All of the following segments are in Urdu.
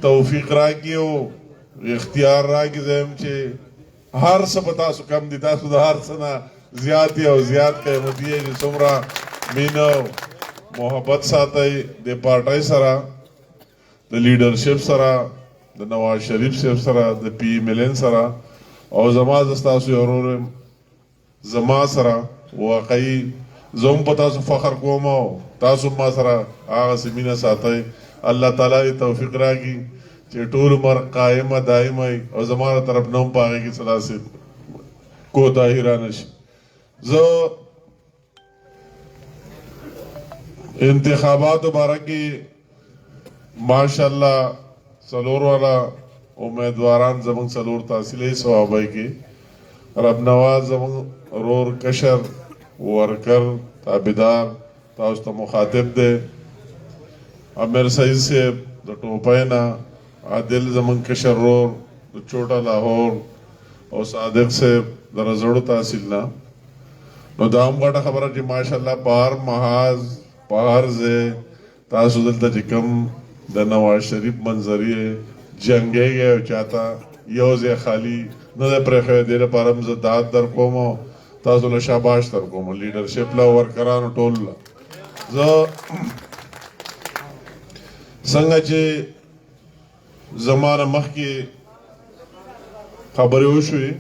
توفیق را کیو اختیار را کی زم چې هر څه په تاسو کم دي، تاسو د هر څه نه زیات او زیات قیمتي چې څومره مینه محبت ساتي د پارټۍ سره، د لیډرشپ سره، د نواز شریف صاحب سره، د پی ملن سره او زما تاسو ورور زما سره واقعي زوم په تاسو فخر کوم او تاسو ما سره هغه سیمینه ساتي. اللہ تعالیٰ توفیق راکی چې ټول عمر قائمه دائمه او زمانه طرف نوم پاگے کی صلاح سے کوتاہی را نشي. زه انتخابات مبارکی ماشاءاللہ سلور والا امیدواران زمان سلور تحصیلی صحابائی کی رب نواز زمان رور کشر ورکر تابدار تاوستا مخاطب دے امیر سعید صاحب د ټوپینا، عادل زمن کشر رور د چوټا لاهور او صادق صاحب د رزړو تحصیل نه. نو دا هم غټه خبره چې ماشاءالله په هر محاذ په هر ځای تاسو دلته چې کوم د نواز شریف منظرې جنګېږي او چاته یو ځای خالي نه دی پرېښی، دې لپاره هم زه داد در کوم او تاسو له شاباش در کوم، لیډرشپ له ورکرانو ټول له. زه څنګه چې زمانه مخکې خبرې وشوې،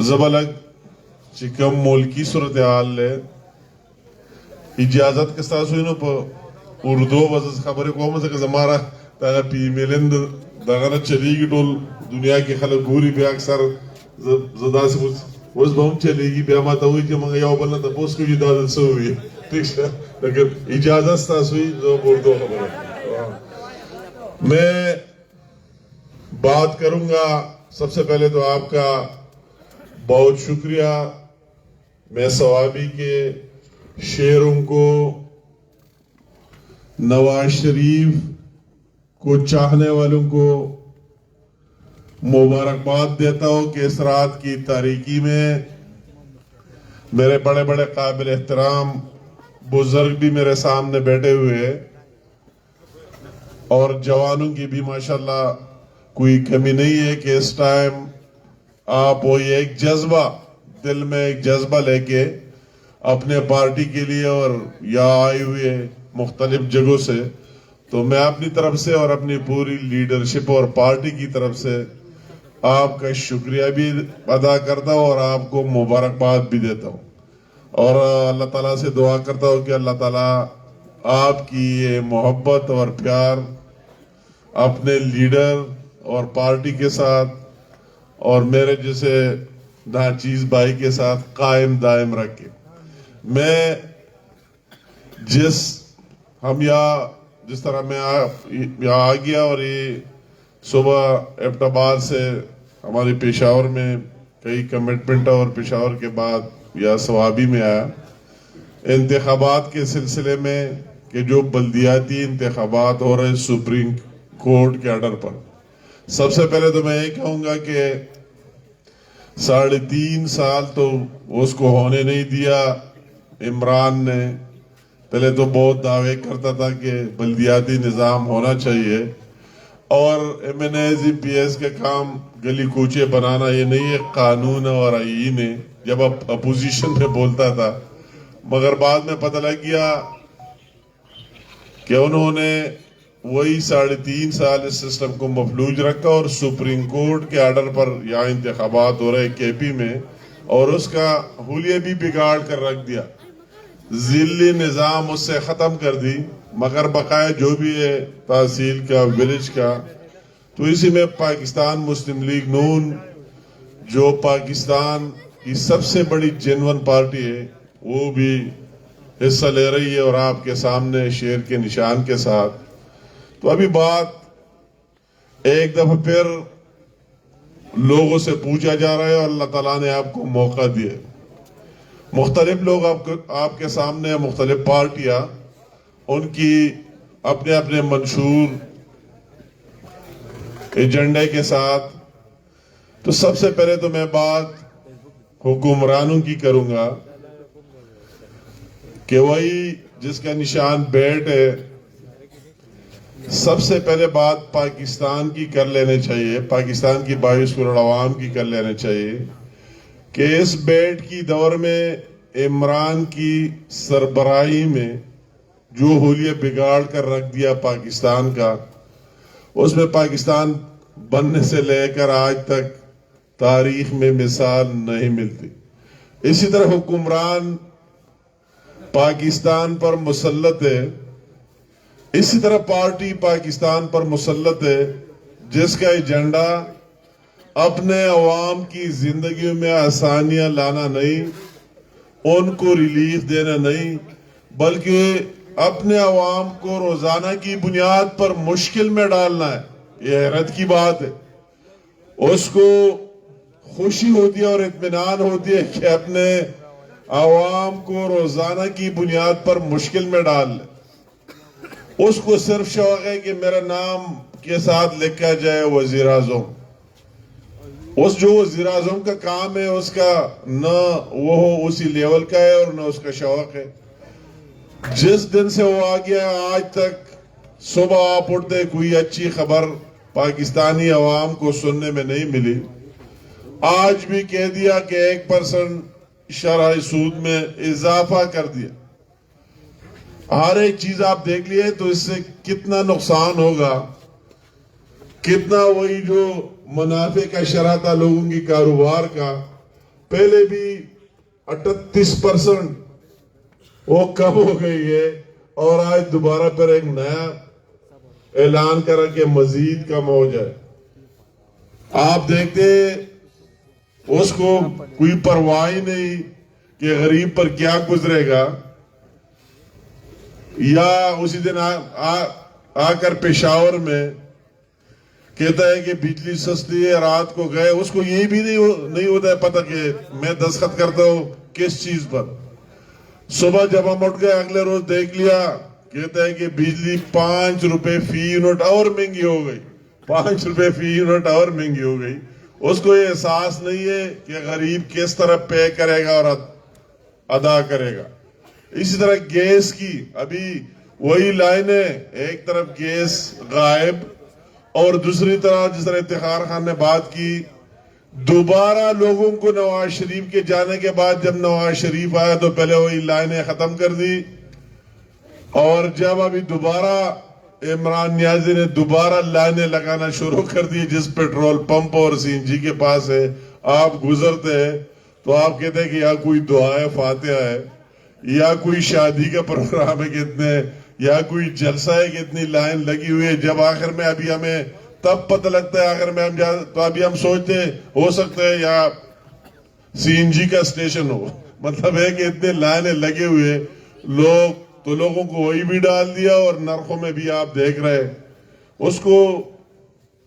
زه به لږ چې کوم ملکي صورتحال دی اجازت که ستاسو وي نو په اردو به زه خبرې کوم، ځکه زما دغه پی ملن دغه نه چلېږي، ټول دنیا کې خلک ګوري، بیا اکثر زه داسې اوس به هم چلېږي، بیا ما ته وایي چې موږ یو بل نه تپوس کوي دا څه ووایي. ٹھیک ہے لیکن اجازت ستاسوئی جو اردو خبر ہے. میں بات کروں گا سب سے پہلے تو آپ کا بہت شکریہ. میں ثوابی کے شعروں کو نواز شریف کو چاہنے والوں کو مبارکباد دیتا ہوں کہ اس رات کی تاریکی میں میرے بڑے بڑے قابل احترام بزرگ بھی میرے سامنے بیٹھے ہوئے ہیں اور جوانوں کی بھی ماشاءاللہ کوئی کمی نہیں ہے کہ اس ٹائم آپ وہی ایک جذبہ دل میں ایک جذبہ لے کے اپنے پارٹی کے لیے اور یہاں آئے ہوئے مختلف جگہوں سے، تو میں اپنی طرف سے اور اپنی پوری لیڈرشپ اور پارٹی کی طرف سے آپ کا شکریہ بھی ادا کرتا ہوں اور آپ کو مبارکباد بھی دیتا ہوں اور اللہ تعالیٰ سے دعا کرتا ہوں کہ اللہ تعالیٰ آپ کی یہ محبت اور پیار اپنے لیڈر اور پارٹی کے ساتھ اور میرے جیسے ناچیز بھائی کے ساتھ قائم دائم رکھے. میں جس طرح میں یہاں آ گیا اور یہ صبح ایبٹ آباد سے ہماری پشاور میں کئی کمٹمنٹ اور پشاور کے بعد یا ثوابی میں آیا انتخابات کے سلسلے میں کہ جو بلدیاتی انتخابات ہو رہے سپریم کورٹ کے آرڈر پر. سب سے پہلے تو میں یہ کہوں گا کہ 3.5 سال تو اس کو ہونے نہیں دیا عمران نے. پہلے تو بہت دعوے کرتا تھا کہ بلدیاتی نظام ہونا چاہیے اور MNAs کے کام گلی کوچے بنانا یہ نہیں ہے قانون اور آئین ہے، جب اپوزیشن میں بولتا تھا. مگر بعد میں پتہ لگ گیا کہ انہوں نے وہی 3.5 سال اس سسٹم کو مفلوج رکھا اور سپریم کورٹ کے آرڈر پر یہاں انتخابات ہو رہے KP میں اور اس کا حلیہ بھی بگاڑ کر رکھ دیا، ذلی نظام اس سے ختم کر دی. مگر بقایا جو بھی ہے تحصیل کا ولیج کا، تو اسی میں پاکستان مسلم لیگ نون جو پاکستان کی سب سے بڑی جنون پارٹی ہے وہ بھی حصہ لے رہی ہے اور آپ کے سامنے شیر کے نشان کے ساتھ. تو ابھی بات ایک دفعہ پھر لوگوں سے پوچھا جا رہا ہے اور اللہ تعالیٰ نے آپ کو موقع دیا. مختلف لوگ آپ کے سامنے مختلف پارٹیاں ان کی اپنے اپنے منشور ایجنڈے کے ساتھ. تو سب سے پہلے تو میں بات حکمرانوں کی کروں گا کہ وہی جس کا نشان بیٹ ہے سب سے پہلے بات پاکستان کی کر لینے چاہیے، پاکستان کی 22 کروڑ عوام کی کر لینے چاہیے کہ اس بیٹ کی دور میں عمران کی سربراہی میں جو حلیہ بگاڑ کر رکھ دیا پاکستان کا، اس میں پاکستان بننے سے لے کر آج تک تاریخ میں مثال نہیں ملتی۔ اسی طرح حکمران پاکستان پر مسلط ہے، اسی طرح پارٹی پاکستان پر مسلط ہے جس کا ایجنڈا اپنے عوام کی زندگیوں میں آسانیاں لانا نہیں، ان کو ریلیف دینا نہیں، بلکہ اپنے عوام کو روزانہ کی بنیاد پر مشکل میں ڈالنا ہے۔ یہ حیرت کی بات ہے، اس کو خوشی ہوتی ہے اور اطمینان ہوتی ہے کہ اپنے عوام کو روزانہ کی بنیاد پر مشکل میں ڈال لے۔ اس کو صرف شوق ہے کہ میرا نام کے ساتھ لکھا جائے وزیر اعظم۔ اس جو وزیر اعظم کا کام ہے اس کا نہ وہ اسی لیول کا ہے اور نہ اس کا شوق ہے۔ جس دن سے وہ آ گیا آج تک صبح آپ اٹھتے کوئی اچھی خبر پاکستانی عوام کو سننے میں نہیں ملی۔ آج بھی کہہ دیا کہ 1% شرح سود میں اضافہ کر دیا۔ ہر ایک چیز آپ دیکھ لیے تو اس سے کتنا نقصان ہوگا، کتنا وہی جو منافع کا شرح تھا لوگوں کی کاروبار کا، پہلے بھی 38% وہ کم ہو گئی ہے اور آج دوبارہ پر ایک نیا اعلان کرا کہ مزید کم ہو جائے۔ آپ دیکھتے اس کو کوئی پرواہ نہیں کہ غریب پر کیا گزرے گا، یا اسی دن آ کر پشاور میں کہتا ہے کہ بجلی سستی ہے، رات کو گئے، اس کو یہ بھی نہیں ہوتا ہے پتہ کہ میں دستخط کرتا ہوں کس چیز پر۔ صبح جب ہم اٹھ گئے اگلے روز دیکھ لیا، کہتا ہے کہ بجلی 5 روپے فی یونٹ اور مہنگی ہو گئی، 5 روپے فی یونٹ اور مہنگی ہو گئی۔ اس کو یہ احساس نہیں ہے کہ غریب کس طرح پے کرے گا اور ادا کرے گا۔ اسی طرح گیس کی ابھی وہی لائنیں، ایک طرف گیس غائب اور دوسری طرف جس طرح افتخار خان نے بات کی، دوبارہ لوگوں کو نواز شریف کے جانے کے بعد جب نواز شریف آیا تو پہلے وہی لائنیں ختم کر دی، اور جب ابھی دوبارہ عمران نیازی نے دوبارہ لائنیں لگانا شروع کر دی جس پیٹرول پمپ اور سی این جی کے پاس ہے، آپ گزرتے ہیں تو آپ کہتے ہیں کہ یا کوئی دعائے فاتحہ ہے، یا کوئی شادی کا پروگرام ہے کہ اتنے، یا کوئی جلسہ ہے کہ اتنی لائن لگی ہوئی ہے۔ جب آخر میں ابھی ہمیں تب پتہ لگتا ہے آخر میں تو ابھی ہم سوچتے ہیں ہو سکتا ہے یا سی این جی کا سٹیشن ہو، مطلب ہے کہ اتنے لائنیں لگے ہوئے لوگوں کو وہی بھی ڈال دیا، اور نرخوں میں بھی آپ دیکھ رہے اس کو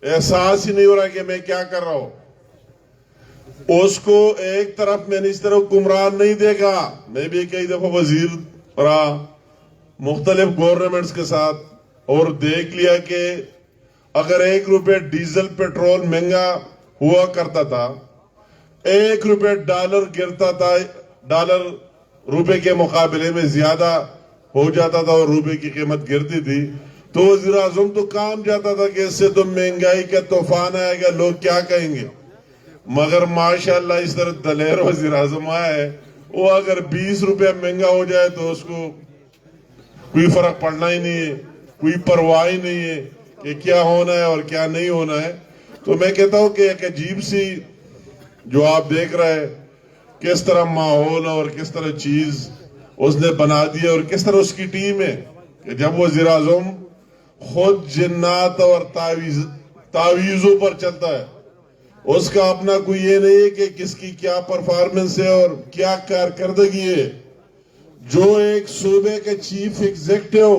احساس ہی نہیں ہو رہا کہ میں کیا کر رہا ہوں۔ اس کو ایک طرف میں نے اس طرح حکمران نہیں دیکھا، میں بھی کئی دفعہ وزیر رہا مختلف گورنمنٹس کے ساتھ، اور دیکھ لیا کہ اگر 1 روپے ڈیزل پیٹرول مہنگا ہوا کرتا تھا، 1 روپے ڈالر گرتا تھا، ڈالر روپے کے مقابلے میں زیادہ ہو جاتا تھا اور روپے کی قیمت گرتی تھی، تو وزیر اعظم تو کام جاتا تھا کہ اس سے تو مہنگائی کا طوفان آئے گا، لوگ کیا کہیں گے۔ مگر ماشاءاللہ اس طرح دلیر وزیر اعظم آیا ہے، وہ اگر 20 روپے مہنگا ہو جائے تو اس کو کوئی فرق پڑنا ہی نہیں ہے، کوئی پرواہ ہی نہیں ہے کہ کیا ہونا ہے اور کیا نہیں ہونا ہے۔ تو میں کہتا ہوں کہ ایک عجیب سی جو آپ دیکھ رہے ہیں کس طرح ماحول اور کس طرح چیز اس نے بنا دی اور کس طرح اس کی ٹیم ہے کہ جب وزیر اعظم خود جنات اور تعویذوں پر چلتا ہے، اس کا اپنا کوئی یہ نہیں ہے کہ کس کی کیا پرفارمنس ہے اور کیا کارکردگی ہے۔ جو ایک صوبے کے چیف ایگزیکٹو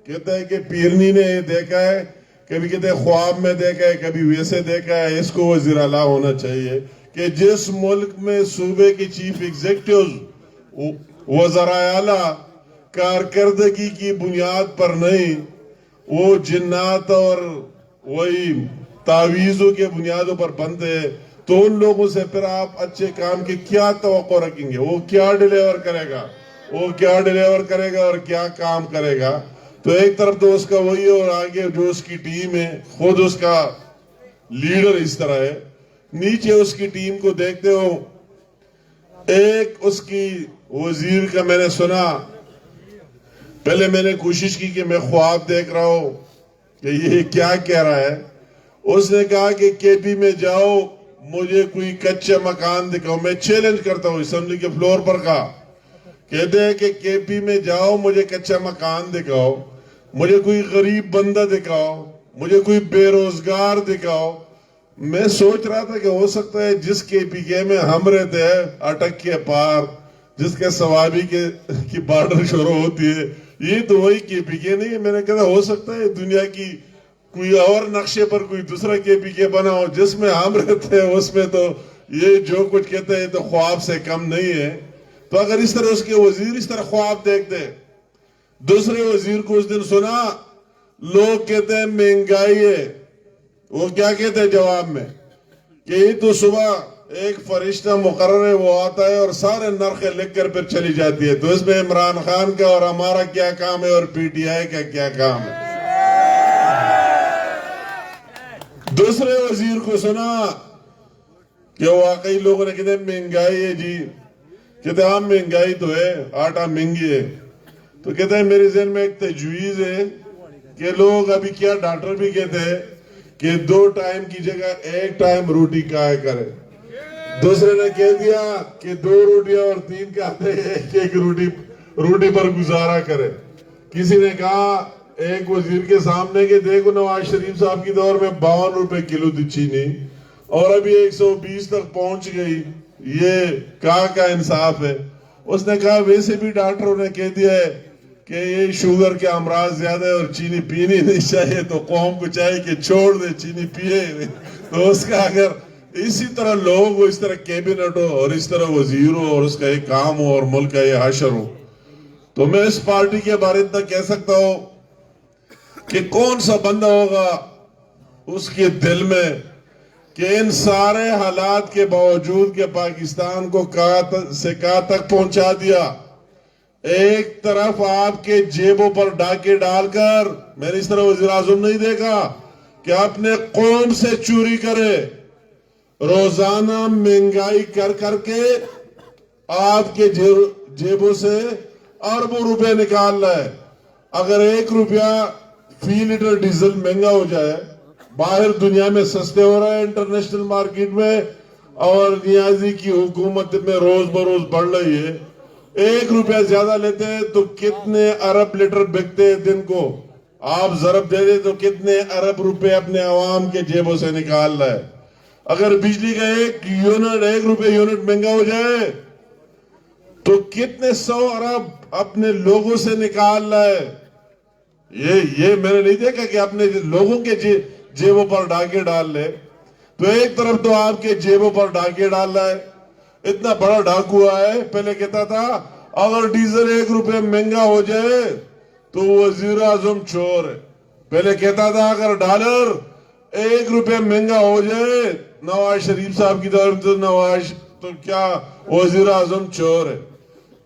کہتا ہے کہ پیرنی نے دیکھا ہے، کبھی کہتے ہیں خواب میں دیکھا ہے، کبھی ویسے دیکھا ہے، اس کو وزیر اعلیٰ ہونا چاہیے کہ جس ملک میں صوبے کی چیف ایگزیکٹوز وزرائے اعلیٰ کارکردگی کی بنیاد پر نہیں، وہ جنات اور وہی تعویذوں کے بنیادوں پر بنتے ہیں، تو ان لوگوں سے پھر آپ اچھے کام کی کیا توقع رکھیں گے؟ وہ کیا ڈیلیور کرے گا اور کیا کام کرے گا؟ تو ایک طرف تو اس کا وہی ہے، اور آگے جو اس کی ٹیم ہے، خود اس کا لیڈر اس طرح ہے، نیچے اس کی ٹیم کو دیکھتے ہو. ایک اس کی وزیر کا میں نے سنا، پہلے میں نے کوشش کی کہ میں خواب دیکھ رہا ہوں کہ یہ کیا کہہ رہا ہے. اس نے کہا کہ کے پی میں جاؤ، مجھے کوئی کچا مکان دکھاؤ. میں چیلنج کرتا ہوں اسمبلی کے فلور پر کہا، کہتے ہیں کہ کے پی میں جاؤ، مجھے کچا مکان دکھاؤ، مجھے کوئی غریب بندہ دکھاؤ، مجھے کوئی بے روزگار دکھاؤ. میں سوچ رہا تھا کہ ہو سکتا ہے جس کے پی کے میں ہم رہتے ہیں اٹک کے پار، جس کے سوابی کی بارڈر شروع ہوتی ہے، یہ تو وہی کے پی کے نہیں ہے. میں نے کہا ہو سکتا ہے دنیا کی کوئی اور نقشے پر کوئی دوسرا کے پی کے بنا ہو، جس میں ہم رہتے ہیں اس میں تو یہ جو کچھ کہتے ہیں تو خواب سے کم نہیں ہے. تو اگر اس طرح اس کے وزیر اس طرح خواب دیکھتے، دوسرے وزیر کو اس دن سنا، لوگ کہتے ہیں مہنگائی ہے. وہ کیا کہتے ہیں جواب میں کہ یہ تو صبح ایک فرشتہ مقرر ہے، وہ آتا ہے اور سارے نرخیں لکھ کر پھر چلی جاتی ہے. تو اس میں عمران خان کا اور ہمارا کیا کام ہے اور پی ٹی آئی کا کیا کام ہے. دوسرے وزیر کو سنا کہ واقعی لوگوں نے کہتے ہیں مہنگائی ہے جی، کہتے ہیں ہاں مہنگائی تو ہے، آٹا مہنگی ہے. تو کہتے ہیں میرے ذہن میں ایک تجویز ہے کہ لوگ ابھی کیا ڈاکٹر بھی کہتے ہیں کہ 2 ٹائم کی جگہ 1 ٹائم روٹی کھایا کرے. دوسرے نے کہہ دیا کہ 2 روٹیاں اور 3 کھاتے ہیں، ایک روٹی پر گزارا کرے. کسی نے کہا ایک وزیر کے سامنے کہ دیکھو نواز شریف صاحب کی دور میں 52 روپے کلو تھی چینی اور ابھی 120 تک پہنچ گئی، یہ کہاں کا انصاف ہے. اس نے کہا ویسے بھی ڈاکٹروں نے کہہ دیا ہے کہ یہ شوگر کے امراض زیادہ ہے اور چینی پینی نہیں چاہیے، تو قوم کو چاہیے کہ چھوڑ دے، چینی پیے نہیں. تو اس کا اگر اسی طرح لوگ ہو، اس طرح کیبنٹ ہو اور اس طرح وزیر ہو اور اس کا ایک کام ہو اور ملک کا یہ حشر ہو، تو میں اس پارٹی کے بارے اتنا کہہ سکتا ہوں کہ کون سا بندہ ہوگا اس کے دل میں کہ ان سارے حالات کے باوجود کہ پاکستان کو کہاں تک پہنچا دیا. ایک طرف آپ کے جیبوں پر ڈاکے ڈال کر، میں نے اس طرح وزیر اعظم نہیں دیکھا کہ اپنے قوم سے چوری کرے، روزانہ مہنگائی کر کر کے آپ کے جیبوں سے اربوں روپے نکال رہا ہے. اگر 1 روپیہ فی لیٹر ڈیزل مہنگا ہو جائے، باہر دنیا میں سستے ہو رہا ہے انٹرنیشنل مارکیٹ میں، اور نیازی کی حکومت میں روز بروز بڑھ رہی ہے، 1 روپیہ زیادہ لیتے ہیں تو کتنے ارب لیٹر بکتے ہیں دن کو. آپ ضرب دے دیں تو کتنے ارب روپے اپنے عوام کے جیبوں سے نکال رہا ہے. اگر بجلی کا 1 روپے یونٹ مہنگا ہو جائے تو کتنے 100 ارب اپنے لوگوں سے نکال رہا ہے. یہ میں نے نہیں دیکھا کہ اپنے لوگوں کے جیبوں پر ڈاکے ڈال لے. تو ایک طرف تو آپ کے جیبوں پر ڈاکے ڈال رہا ہے، اتنا بڑا ڈاکو ہے. پہلے کہتا تھا اگر ڈیزل 1 روپے مہنگا ہو جائے تو وزیر اعظم چور ہے. پہلے کہتا تھا اگر ڈالر 1 روپے مہنگا ہو جائے نواز شریف صاحب کی دور تو کیا وزیر اعظم چور ہے.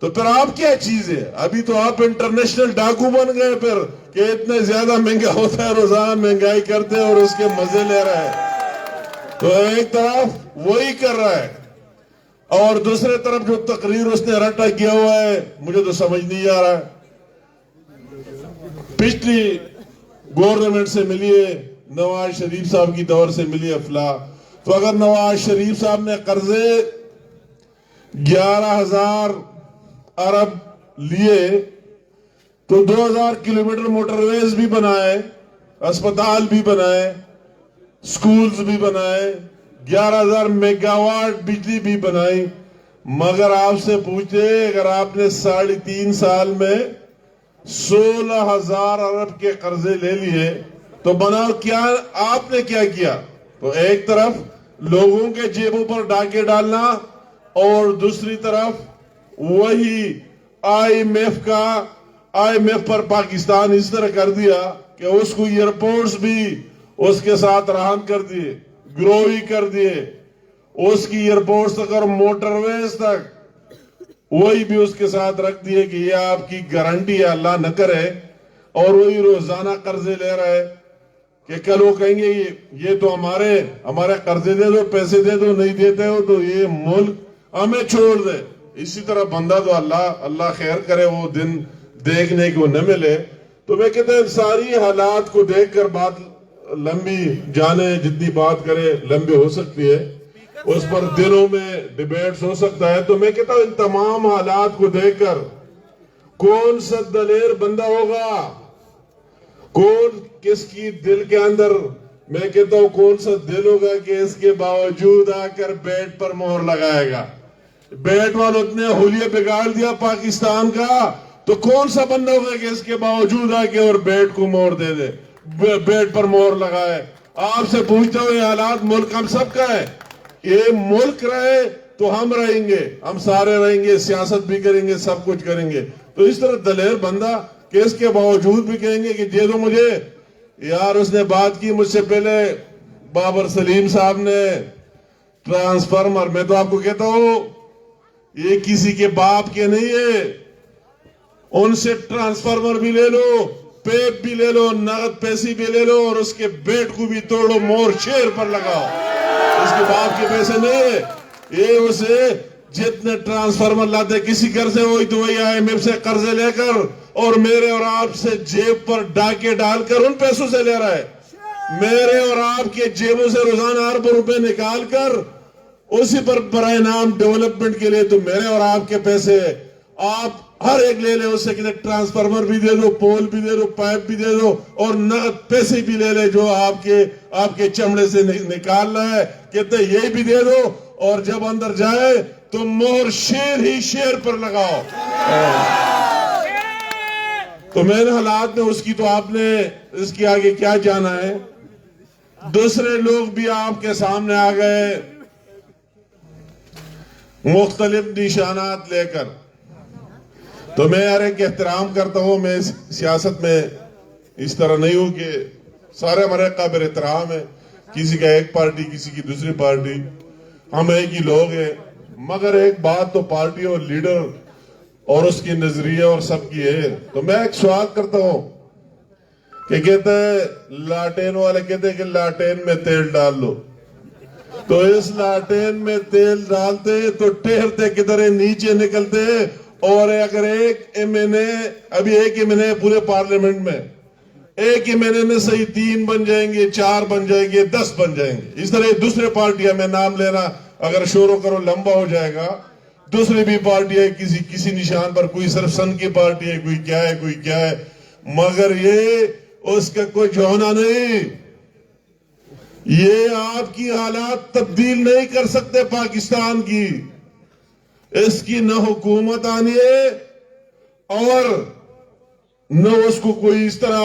تو پھر آپ کیا چیز ہے؟ ابھی تو آپ انٹرنیشنل ڈاکو بن گئے پھر کہ اتنے زیادہ مہنگا ہوتا ہے، روزانہ مہنگائی کرتے ہیں اور اس کے مزے لے رہے ہیں. تو ایک طرف وہی کر رہا ہے اور دوسرے طرف جو تقریر اس نے رٹا کیا ہوا ہے مجھے تو سمجھ نہیں آ رہا ہے. پچھلی گورنمنٹ سے ملیے، نواز شریف صاحب کی دور سے ملی افلا. تو اگر نواز شریف صاحب نے قرضے 11,000 ارب لیے تو 2,000 کلومیٹر موٹر ویز بھی بنائے، اسپتال بھی بنائے، سکولز بھی بنائے، 11,000 میگا واٹ بجلی بھی بنائی. مگر آپ سے پوچھتے اگر آپ نے 3.5 سال میں 16,000 ارب کے قرضے لے لیے تو بناؤ کیا آپ نے کیا کیا. تو ایک طرف لوگوں کے جیبوں پر ڈاکے ڈالنا اور دوسری طرف وہی آئی ایم ایف پر پاکستان اس طرح کر دیا کہ اس کو ایئرپورٹس بھی اس کے ساتھ رہن کر دیے، گروہی کر دیے، اس کی ایئرپورٹس تک اور موٹر ویز تک وہی بھی اس کے ساتھ رکھ دیے کہ یہ آپ کی گارنٹی ہے، اللہ نہ کرے اور وہی روزانہ قرضے لے رہا ہے کہ کل وہ کہیں گے یہ تو ہمارے قرضے دے دو، پیسے دے دو، نہیں دیتے ہو تو یہ ملک ہمیں چھوڑ دے۔ اسی طرح بندہ تو اللہ خیر کرے وہ دن دیکھنے کو نہ ملے۔ تو میں کہتا ہوں ساری حالات کو دیکھ کر بات لمبی جانے، جتنی بات کرے لمبی ہو سکتی ہے، اس پر دنوں میں ڈیبیٹس ہو سکتا ہے۔ تو میں کہتا ہوں ان تمام حالات کو دیکھ کر کون سا دلیر بندہ ہوگا، کون کس کی دل کے اندر، میں کہتا ہوں کون سا دل ہوگا کہ اس کے باوجود آ کر بیٹ پر مہر لگائے گا۔ بیٹ والوں نے حلیہ بگاڑ دیا پاکستان کا، تو کون سا بندہ ہوگا کہ اس کے باوجود آ کے اور بیٹ کو مہر دے دے، بیٹ پر مہر لگائے۔ آپ سے پوچھتا ہوں یہ حالات ملک ہم سب کا ہے، یہ ملک رہے تو ہم رہیں گے، ہم سارے رہیں گے، سیاست بھی کریں گے، سب کچھ کریں گے۔ تو اس طرح دلیر بندہ کہ اس کے باوجود بھی کہیں گے کہ دے دو مجھے۔ یار اس نے بات کی مجھ سے پہلے بابر سلیم صاحب نے ٹرانسفارمر، میں تو آپ کو کہتا ہوں یہ کسی کے باپ کے نہیں ہے، ان سے ٹرانسفارمر بھی لے لو، پیپ بھی لے لو، نقد پیسے بھی لے لو، اور اس کے بیٹ کو بھی توڑو، مور شیر پر لگاؤ، اس کے باپ کے پیسے نہیں۔ یہ اسے جتنے ٹرانسفارمر لاتے کسی گھر سے، وہی تو وہی آئی ایم ایف سے قرضے لے کر اور میرے اور آپ سے جیب پر ڈاکے ڈال کر ان پیسوں سے لے رہا ہے، میرے اور آپ کے جیبوں سے روزانہ اربوں روپے نکال کر اسی پر برائے نام ڈیولپمنٹ کے لیے تو میرے اور آپ کے پیسے آپ ہر ایک لے لے، اس سے کہتے ٹرانسفارمر بھی دے دو، پول بھی دے دو، پائپ بھی دے دو، اور نقد پیسے بھی لے لے جو آپ کے چمڑے سے نکال رہا ہے، کہتے یہ بھی دے دو، اور جب اندر جائے تو مہر شیر ہی شیر پر لگاؤ۔ تو میرے حالات میں اس کی تو آپ نے اس کی آگے کیا جانا ہے۔ دوسرے لوگ بھی آپ کے سامنے آ گئے مختلف نشانات لے کر، تو میں ہر ایک احترام کرتا ہوں، میں سیاست میں اس طرح نہیں ہوں کہ سارے ہمارے قابل احترام ہیں، کسی کا ایک پارٹی کسی کی دوسری پارٹی، ہم ایک ہی لوگ ہیں، مگر ایک بات تو پارٹی اور لیڈر اور اس کی نظریہ اور سب کی ہے۔ تو میں ایک سوال کرتا ہوں کہ کہتے ہیں لاٹین والے کہتے ہیں کہ لاٹین میں تیل ڈال لو، تو اس لاٹین میں تیل ڈالتے تو ٹہرتے کدھر نیچے نکلتے، اور اگر ایک ایم این اے، ابھی ایک ایم این اے پورے پارلیمنٹ میں، ایک ایم این اے میں صحیح 3 بن جائیں گے، 4 بن جائیں گے، 10 بن جائیں گے، اس طرح دوسرے پارٹیاں میں نام لینا اگر شروع کرو لمبا ہو جائے گا، دوسری بھی پارٹی ہے، کسی نشان پر، کوئی صرف سن کی پارٹی ہے، کوئی کیا ہے، مگر یہ اس کا کوئی ہونا نہیں، یہ آپ کی حالات تبدیل نہیں کر سکتے پاکستان کی، اس کی نہ حکومت آنی ہے اور نہ اس کو کوئی اس طرح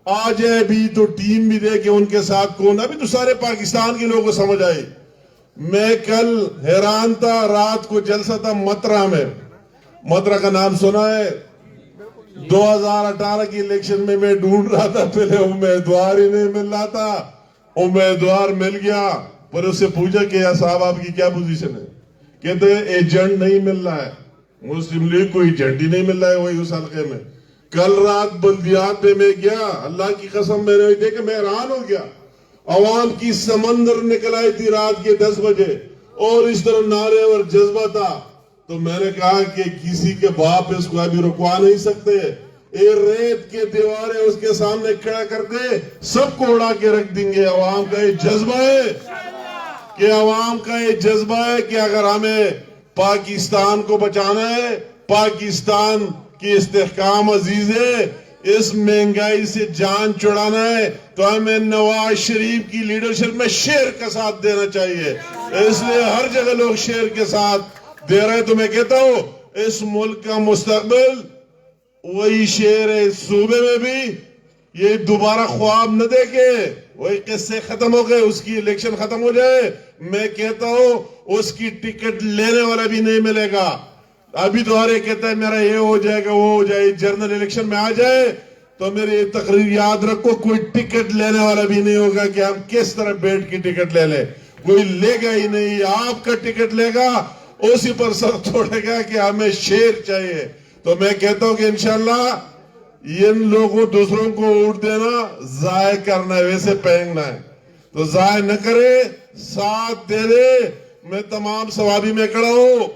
آ جائے بھی تو ٹیم بھی دے کہ ان کے ساتھ کون، ابھی تو سارے پاکستان کے لوگوں کو سمجھ آئی۔ میں کل حیران تھا، رات کو جلسہ تھا مترا میں، مترا کا نام سنا ہے؟ 2018 کی الیکشن میں ڈھونڈ رہا تھا، پہلے امیدوار ہی نہیں مل رہا تھا، امیدوار مل گیا، پر اس سے پوچھا کہ یا صاحب آپ کی کیا پوزیشن ہے؟ کہتے ہیں ایجنٹ نہیں مل رہا ہے، مسلم لیگ کو ایجنٹ ہی نہیں مل رہا ہے وہی اس حلقے میں۔ کل رات بلدیات پہ میں گیا، اللہ کی قسم میں نے دیکھا، میں حیران ہو گیا، عوام کی سمندر نکل آئی تھی رات کے 10 بجے، اور اس طرح نعرے اور جذبہ تھا، تو میں نے کہا کہ کسی کے باپ اس کو ابھی رکوا نہیں سکتے، یہ ریت کے دیواریں اس کے سامنے کھڑا کر دے، سب کو اڑا کے رکھ دیں گے۔ عوام کا یہ جذبہ ہے کہ اگر ہمیں پاکستان کو بچانا ہے، پاکستان کی استحکام عزیز ہے، اس مہنگائی سے جان چھڑانا ہے، تو ہمیں نواز شریف کی لیڈرشپ میں شیر کا ساتھ دینا چاہیے، اس لیے ہر جگہ لوگ شیر کے ساتھ دے رہے ہیں۔ تو میں کہتا ہوں اس ملک کا مستقبل وہی شیر ہے، اس صوبے میں بھی یہ دوبارہ خواب نہ دیکھے، وہی قصے ختم ہو گئے، اس کی الیکشن ختم ہو جائے، میں کہتا ہوں اس کی ٹکٹ لینے والا بھی نہیں ملے گا۔ ابھی تو ہر ایک کہتا ہے میرا یہ ہو جائے گا، وہ ہو جائے، جنرل الیکشن میں آ جائے تو میری تقریر یاد رکھو، کوئی ٹکٹ لینے والا بھی نہیں ہوگا کہ ہم کس طرح بیٹھ کی ٹکٹ لے لیں، کوئی لے گا ہی نہیں، آپ کا ٹکٹ لے گا، اسی پر سر چھوڑے گا کہ ہمیں شیر چاہیے۔ تو میں کہتا ہوں کہ انشاءاللہ ان لوگوں دوسروں کو اونٹ دینا ضائع کرنا ہے، ویسے پھینکنا ہے، تو ضائع نہ کرے، ساتھ دے دے۔ میں تمام ثوابی میں کھڑا ہوں،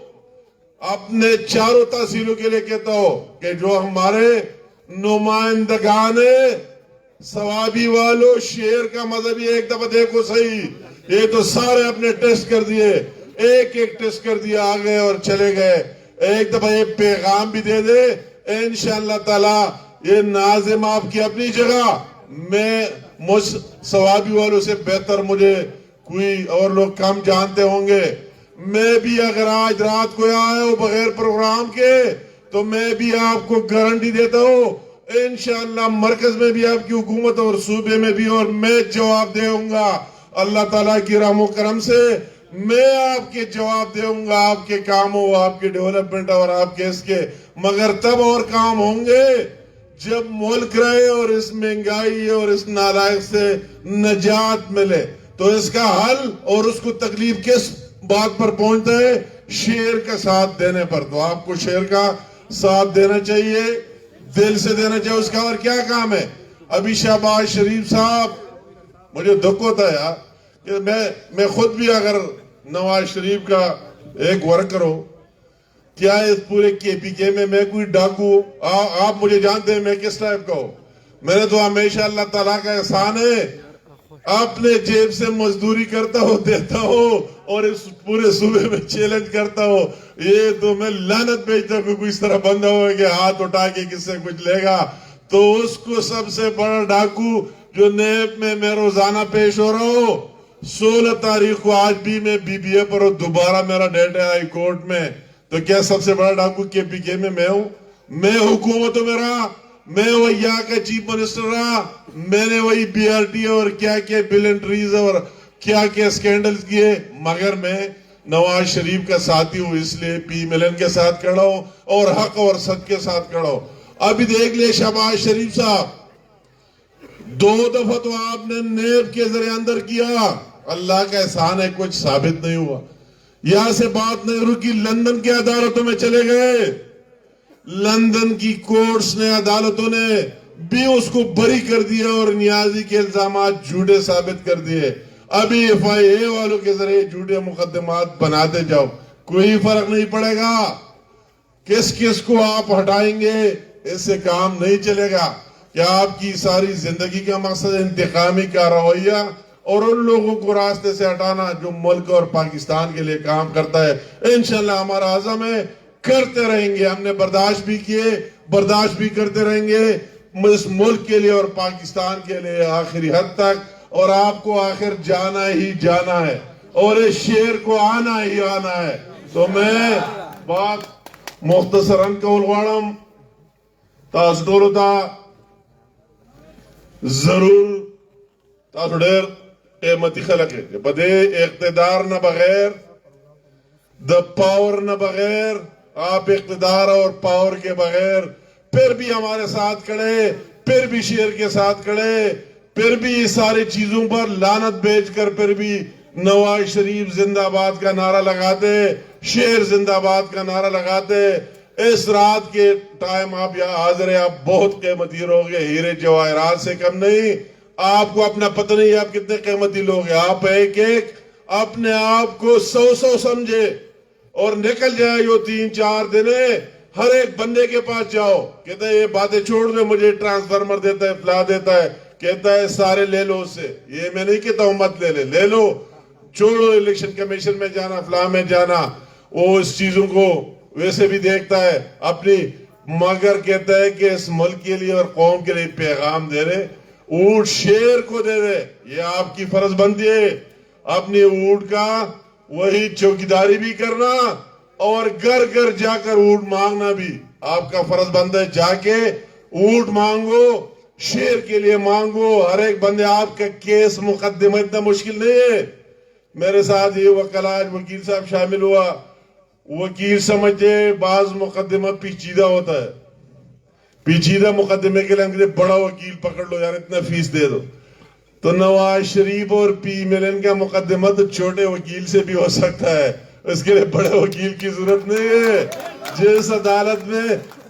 اپنے چاروں تحصیلوں کے لیے کہتا ہوں کہ جو ہمارے نمائندگان ثوابی والوں، شیر کا مذہب یہ ایک دفعہ دیکھو صحیح، یہ تو سارے اپنے ٹیسٹ کر دیے، ایک ایک ٹیسٹ کر دیا، آگئے اور چلے گئے۔ ایک دفعہ یہ پیغام بھی دے دے، انشاءاللہ تعالی یہ ناظم آپ کی اپنی جگہ، میں ثوابی والوں سے بہتر مجھے کوئی اور لوگ کم جانتے ہوں گے۔ میں بھی اگر آج رات کو آیا ہوں بغیر پروگرام کے، تو میں بھی آپ کو گارنٹی دیتا ہوں انشاءاللہ مرکز میں بھی آپ کی حکومت اور صوبے میں بھی، اور میں جواب دوں گا اللہ تعالیٰ کی رحم و کرم سے، میں آپ کے جواب دوں گا آپ کے کاموں، آپ کے ڈیولپمنٹ اور آپ کے اس کے، مگر تب اور کام ہوں گے جب ملک رہے اور اس مہنگائی اور اس نالائق سے نجات ملے۔ تو اس کا حل اور اس کو تکلیف کس بات پر پہنچتا ہے؟ شیر کا ساتھ دینے پر۔ تو آپ کو شیر کا ساتھ دینا چاہیے، دل سے دینا چاہیے۔ اس کا اور کیا کام ہے؟ ابھی شہباز شریف صاحب، مجھے دکھ ہوتا ہے یار کہ میں خود بھی اگر نواز شریف کا ایک ورکر ہوں، کیا اس پورے کے پی کے میں کوئی ڈاکو، آپ مجھے جانتے ہیں میں کس ٹائپ کا ہوں۔ میں نے تو ہمیشہ اللہ تعالیٰ کا احسان ہے، اپنے جیب سے مزدوری کرتا ہو، دیتا ہو، اور اس پورے صوبے میں چیلنج کرتا ہو۔ یہ تو میں لعنت بھیجتا ہوں کہ کوئی اس طرح بندہ ہوئے کہ ہاتھ اٹھا کے کس سے کچھ لے گا، تو اس کو سب سے بڑا ڈاکو جو نیب میں روزانہ پیش ہو رہا ہوں۔ 16 تاریخ کو آج بھی میں بی بی اے پر ہوں، دوبارہ میرا ڈیٹ ہے ہائی کورٹ میں، تو کیا سب سے بڑا ڈاکو کے پی کے میں ہوں؟ میں حکومتوں میں رہا، میں وہی یہاں کا چیف منسٹر رہا، میں نے وہی بی آر ٹی اور کیا کیا بلنٹریز اور کیا کیا سکینڈلز کیے، مگر میں نواز شریف کا ساتھی ہوں، اس لیے پی ملن کے ساتھ کھڑا ہوں اور حق اور سچ کے ساتھ کھڑا ہوں۔ ابھی دیکھ لئے شہباز شریف صاحب، 2 دفعہ تو آپ نے نیب کے ذریعے اندر کیا، اللہ کا احسان ہے کچھ ثابت نہیں ہوا، یہاں سے بات نہیں رکی، لندن کی عدالتوں میں چلے گئے، لندن کی کورٹس نے، عدالتوں نے بھی اس کو بری کر دیا اور نیازی کے الزامات جھوٹے ثابت کر دیے۔ ابھی ایف آئی اے والوں کے ذریعے جھوٹے مقدمات بناتے جاؤ، کوئی فرق نہیں پڑے گا، کس کس کو آپ ہٹائیں گے، اس سے کام نہیں چلے گا۔ کیا آپ کی ساری زندگی کا مقصد انتقامی کا رویہ اور ان لوگوں کو راستے سے ہٹانا جو ملک اور پاکستان کے لیے کام کرتا ہے؟ انشاءاللہ ہمارا عزم ہے، کرتے رہیں گے، ہم نے برداشت بھی کیے، برداشت بھی کرتے رہیں گے اس ملک کے لیے اور پاکستان کے لیے آخری حد تک، اور آپ کو آخر جانا ہی جانا ہے اور اس شیر کو آنا ہی آنا ہے۔ تو میں بات مختصراً کول غواړم، تاسو ټولو ته ضرور، تاسو ډېر قیمتي خلک یې، په دې اقتدار نه بغیر، د پاور نہ بغیر، آپ اقتدار اور پاور کے بغیر پھر بھی ہمارے ساتھ کھڑے، پھر بھی شیر کے ساتھ کھڑے، پھر بھی ساری چیزوں پر لعنت بیچ کر پھر بھی نواز شریف زندہ آباد کا نعرہ لگاتے، شیر زندہ آباد کا نعرہ لگاتے۔ اس رات کے ٹائم آپ یہاں حاضر ہیں، آپ بہت قیمتی لوگ ہیں، ہیرے جواہرات سے کم نہیں، آپ کو اپنا پتہ نہیں آپ کتنے قیمتی لوگ ہیں۔ آپ ایک ایک اپنے آپ کو 100 سمجھے اور نکل جائے، جو 3-4 دن ہے، ہر ایک بندے کے پاس جاؤ، کہتا ہے یہ باتیں چھوڑ دے، مجھے ٹرانسفارمر دیتا ہے، فلا دیتا ہے، کہتا ہے سارے لے لو اس سے، یہ میں نہیں کہتا ہوں مت لے لو، چھوڑو الیکشن کمیشن میں جانا، فلا میں جانا، وہ اس چیزوں کو ویسے بھی دیکھتا ہے اپنی، مگر کہتا ہے کہ اس ملک کے لیے اور قوم کے لیے پیغام دے رہے، اونٹ شیر کو دے دے، یہ آپ کی فرض بندی ہے، اپنی اونٹ کا وہی چوکیداری بھی کرنا اور گھر گھر جا کر اونٹ مانگنا بھی آپ کا فرض بند ہے۔ جا کے اونٹ مانگو، شیر کے لیے مانگو، ہر ایک بندے، آپ کا کیس مقدمہ اتنا مشکل نہیں ہے۔ میرے ساتھ یہ وکیل آج وکیل صاحب شامل ہوا، وکیل سمجھتے بعض مقدمہ پیچیدہ ہوتا ہے، پیچیدہ مقدمے کے لیے ہم کہتے بڑا وکیل پکڑ لو یار، اتنا فیس دے دو، تو نواز شریف اور پی ملن کا مقدمہ تو چھوٹے وکیل سے بھی ہو سکتا ہے، اس کے لیے بڑے وکیل کی ضرورت نہیں ہے۔ جس عدالت میں